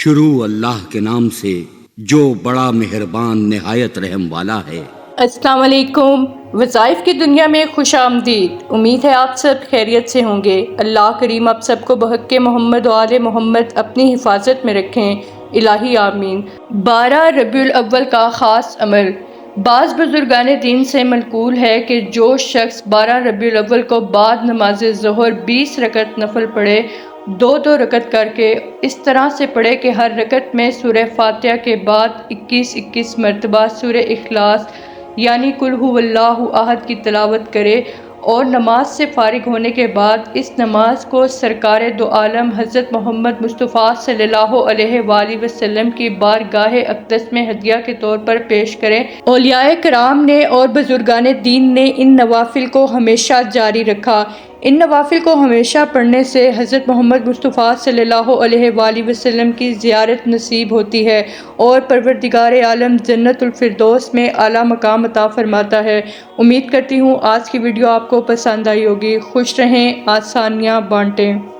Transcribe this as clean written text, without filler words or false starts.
شروع اللہ کے نام سے جو بڑا مہربان نہایت رحم والا ہے۔ السلام علیکم۔ وظائف کی دنیا میں خوش آمدید۔ امید ہے آپ سب خیریت سے ہوں گے۔ اللہ کریم آپ سب کو بحق محمد و آل محمد اپنی حفاظت میں رکھیں، الہی آمین۔ 12 ربیع الاول کا خاص عمل۔ بعض بزرگان دین سے منقول ہے کہ جو شخص 12 ربیع الاول کو بعد نماز ظہر 20 رکعت نفل پڑھے، 2 رکعت کر کے اس طرح سے پڑھے کہ ہر رکعت میں سورہ فاتحہ کے بعد 21 مرتبہ سورہ اخلاص یعنی قل ھو اللہ احد کی تلاوت کرے، اور نماز سے فارغ ہونے کے بعد اس نماز کو سرکار دو عالم حضرت محمد مصطفیٰ صلی اللہ علیہ وآلہ وسلم کی بارگاہ اقدس میں ہدیہ کے طور پر پیش کریں۔ اولیاء کرام نے اور بزرگان دین نے ان نوافل کو ہمیشہ جاری رکھا۔ ان نوافل کو ہمیشہ پڑھنے سے حضرت محمد مصطفیٰ صلی اللہ علیہ وآلہ وسلم کی زیارت نصیب ہوتی ہے اور پروردگار عالم جنت الفردوس میں اعلیٰ مقام عطا فرماتا ہے۔ امید کرتی ہوں آج کی ویڈیو آپ کو پسند آئی ہوگی۔ خوش رہیں، آسانیاں بانٹیں۔